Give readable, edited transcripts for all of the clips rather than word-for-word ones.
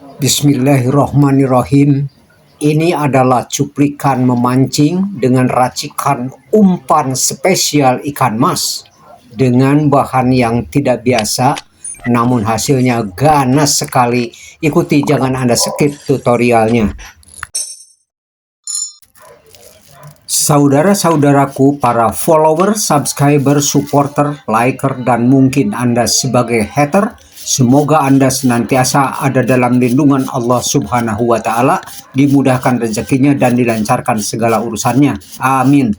Bismillahirrahmanirrahim. Ini adalah cuplikan memancing dengan racikan umpan spesial ikan mas dengan bahan yang tidak biasa, namun hasilnya ganas sekali. Ikuti, jangan Anda skip tutorialnya. Saudara-saudaraku, para follower, subscriber, supporter, liker, dan mungkin Anda sebagai hater, semoga Anda senantiasa ada dalam lindungan Allah Subhanahu wa Ta'ala, dimudahkan rezekinya dan dilancarkan segala urusannya. Amin.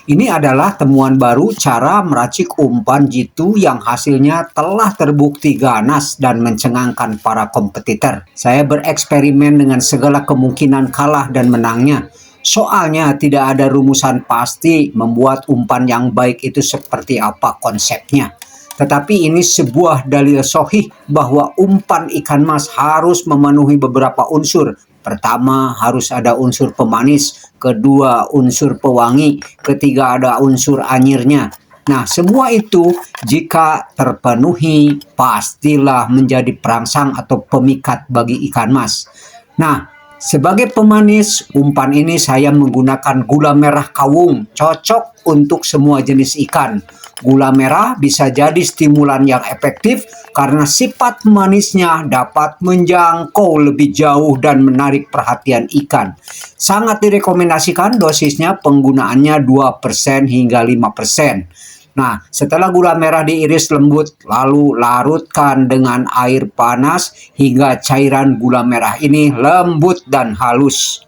Ini adalah temuan baru cara meracik umpan jitu yang hasilnya telah terbukti ganas dan mencengangkan para kompetitor. Saya bereksperimen dengan segala kemungkinan kalah dan menangnya. Soalnya tidak ada rumusan pasti membuat umpan yang baik itu seperti apa konsepnya. Tetapi ini sebuah dalil sahih bahwa umpan ikan mas harus memenuhi beberapa unsur. Pertama, harus ada unsur pemanis. Kedua, unsur pewangi. Ketiga, ada unsur anyirnya. Nah, semua itu jika terpenuhi pastilah menjadi perangsang atau pemikat bagi ikan mas. Nah, sebagai pemanis, umpan ini saya menggunakan gula merah kawung, cocok untuk semua jenis ikan. Gula merah bisa jadi stimulan yang efektif karena sifat manisnya dapat menjangkau lebih jauh dan menarik perhatian ikan. Sangat direkomendasikan dosisnya penggunaannya 2% hingga 5%. Nah, setelah gula merah diiris lembut, lalu larutkan dengan air panas hingga cairan gula merah ini lembut dan halus.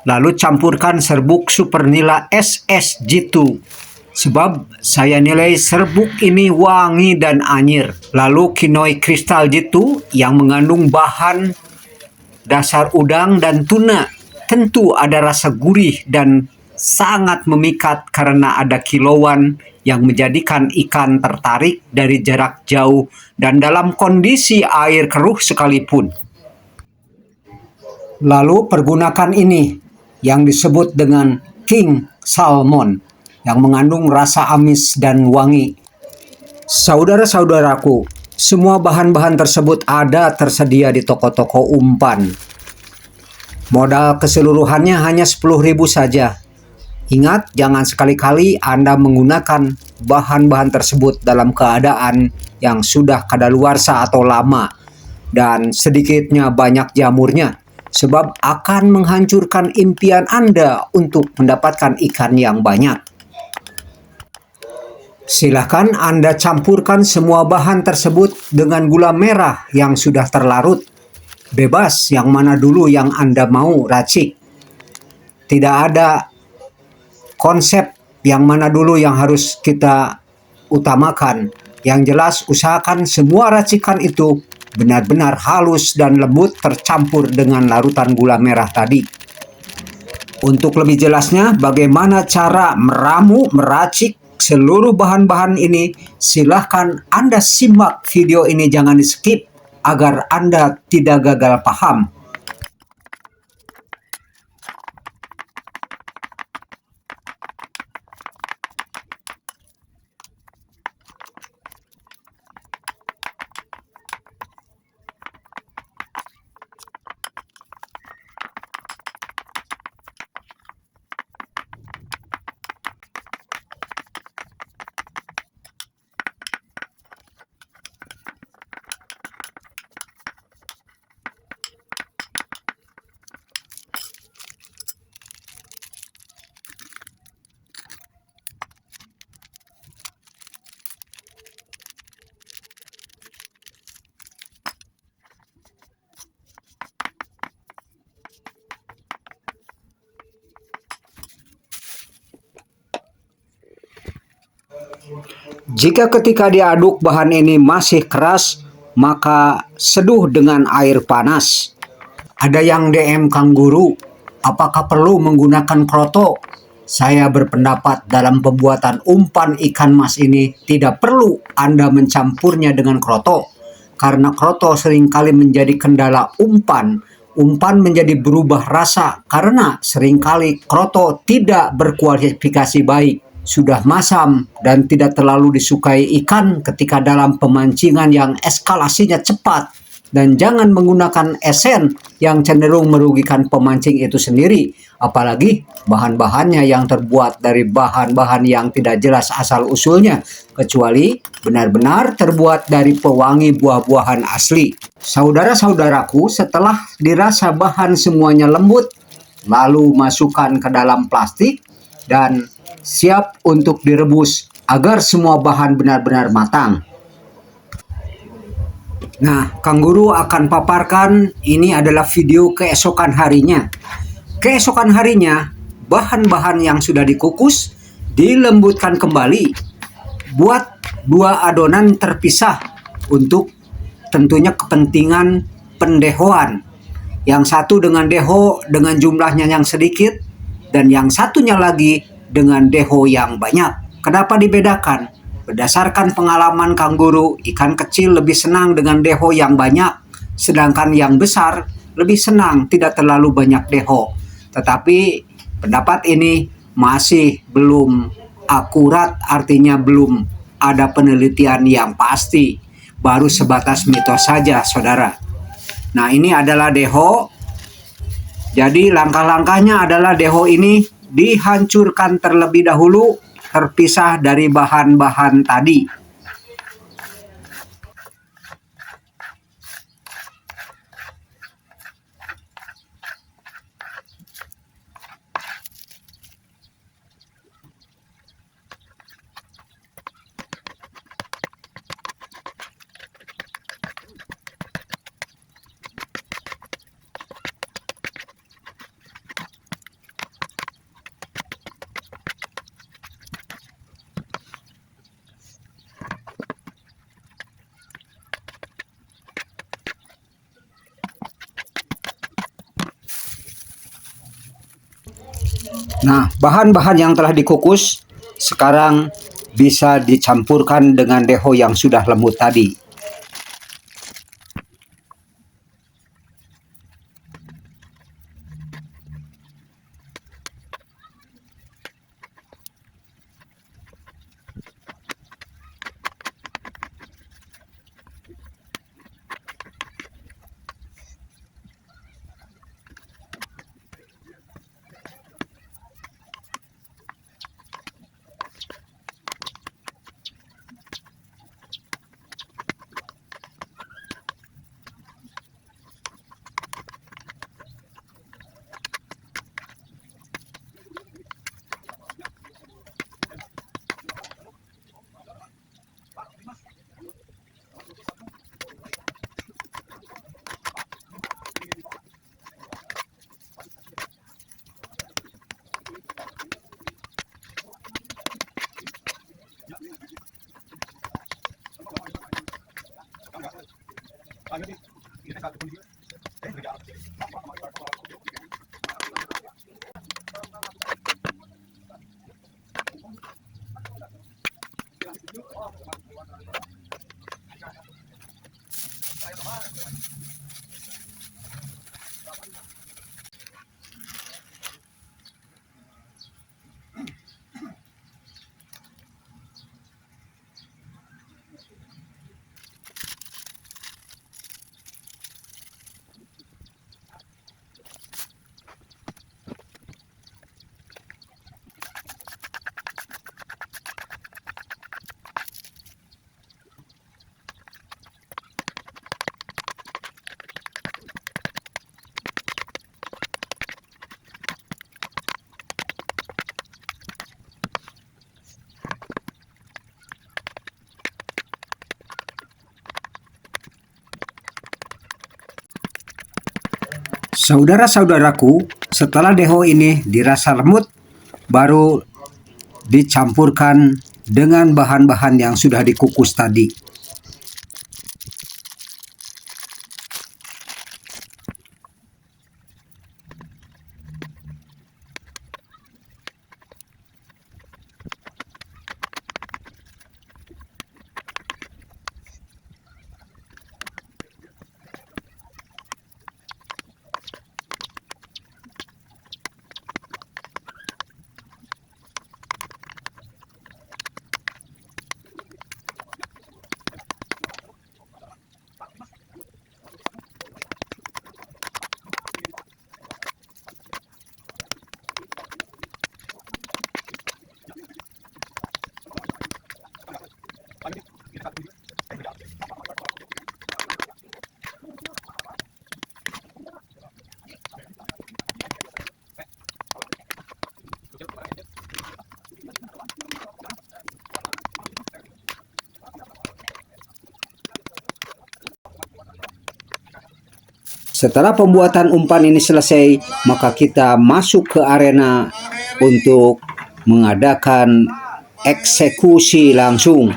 Lalu campurkan serbuk Super Nila SS Jitu. Sebab saya nilai serbuk ini wangi dan anyir. Lalu Kinoy Kristal Jitu yang mengandung bahan dasar udang dan tuna. Tentu ada rasa gurih dan sangat memikat karena ada kilauan yang menjadikan ikan tertarik dari jarak jauh dan dalam kondisi air keruh sekalipun. Lalu pergunakan ini yang disebut dengan King Salmon yang mengandung rasa amis dan wangi. Saudara-saudaraku, semua bahan-bahan tersebut ada tersedia di toko-toko umpan. Modal keseluruhannya hanya 10.000 saja. Ingat, jangan sekali-kali Anda menggunakan bahan-bahan tersebut dalam keadaan yang sudah kadaluarsa atau lama dan sedikitnya banyak jamurnya, sebab akan menghancurkan impian Anda untuk mendapatkan ikan yang banyak. Silahkan Anda campurkan semua bahan tersebut dengan gula merah yang sudah terlarut. Bebas yang mana dulu yang Anda mau racik. Tidak ada konsep yang mana dulu yang harus kita utamakan. Yang jelas usahakan semua racikan itu benar-benar halus dan lembut tercampur dengan larutan gula merah tadi. Untuk lebih jelasnya bagaimana cara meracik seluruh bahan-bahan ini, silahkan Anda simak video ini, jangan di skip agar Anda tidak gagal paham. Jika ketika diaduk bahan ini masih keras, maka seduh dengan air panas. Ada yang DM Kang Guru, apakah perlu menggunakan kroto? Saya berpendapat dalam pembuatan umpan ikan mas ini tidak perlu Anda mencampurnya dengan kroto. Karena kroto seringkali menjadi kendala umpan. Umpan menjadi berubah rasa karena seringkali kroto tidak berkualifikasi baik. Sudah masam dan tidak terlalu disukai ikan ketika dalam pemancingan yang eskalasinya cepat. dan jangan menggunakan esen yang cenderung merugikan pemancing itu sendiri, apalagi bahan-bahannya yang terbuat dari bahan-bahan yang tidak jelas asal-usulnya, kecuali benar-benar terbuat dari pewangi buah-buahan asli. Saudara-saudaraku, setelah dirasa bahan semuanya lembut, lalu masukkan ke dalam plastik dan siap untuk direbus agar semua bahan benar-benar matang. Nah, Kang Guru akan paparkan ini adalah video keesokan harinya. Keesokan harinya, bahan-bahan yang sudah dikukus dilembutkan kembali. Buat dua adonan terpisah untuk tentunya kepentingan pendehoan. Yang satu dengan deho dengan jumlahnya yang sedikit, dan yang satunya lagi dengan deho yang banyak. Kenapa dibedakan? Berdasarkan pengalaman Kang Guru, ikan kecil lebih senang dengan deho yang banyak, sedangkan yang besar lebih senang tidak terlalu banyak deho. Tetapi pendapat ini masih belum akurat, artinya belum ada penelitian yang pasti, baru sebatas mitos saja, saudara. Nah, ini adalah deho. Jadi langkah-langkahnya adalah deho ini dihancurkan terlebih dahulu, terpisah dari bahan-bahan tadi. Nah, bahan-bahan yang telah dikukus sekarang bisa dicampurkan dengan deho yang sudah lembut tadi. Saudara-saudaraku, setelah deho ini dirasa lembut, baru dicampurkan dengan bahan-bahan yang sudah dikukus tadi. Setelah pembuatan umpan ini selesai, maka kita masuk ke arena untuk mengadakan eksekusi langsung.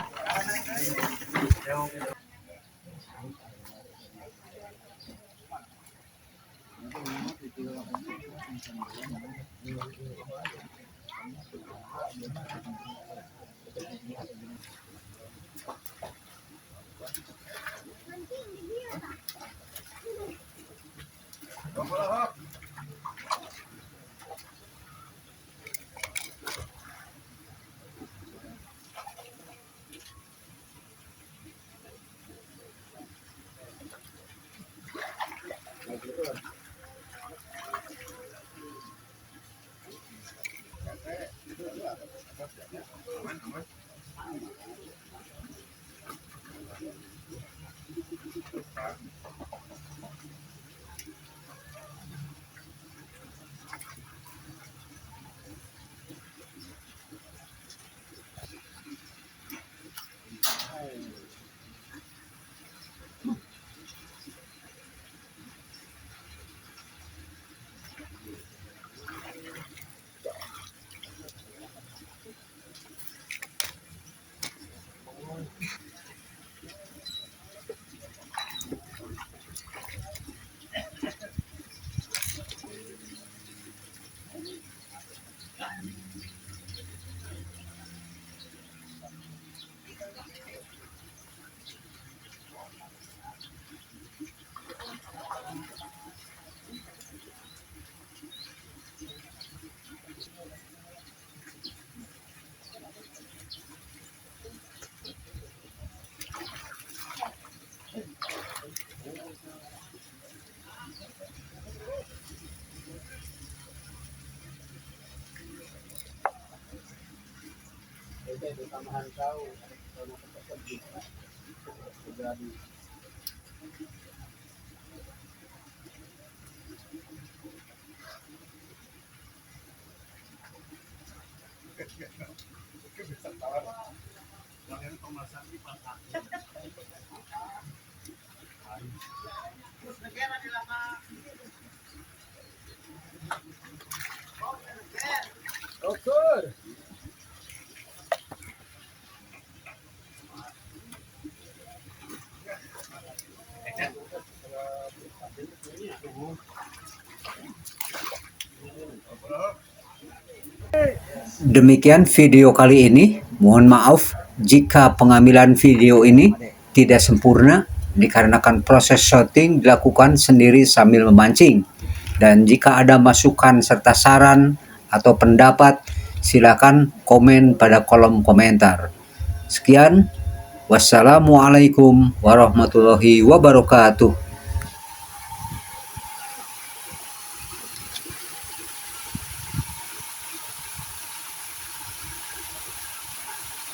Demikian video kali ini. Mohon maaf jika pengambilan video ini tidak sempurna dikarenakan proses shooting dilakukan sendiri sambil memancing. Dan jika ada masukan serta saran atau pendapat, silakan komen pada kolom komentar. Sekian, wassalamualaikum warahmatullahi wabarakatuh.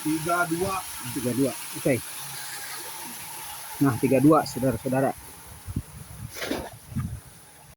32. Oke. Nah, 32 saudara-saudara.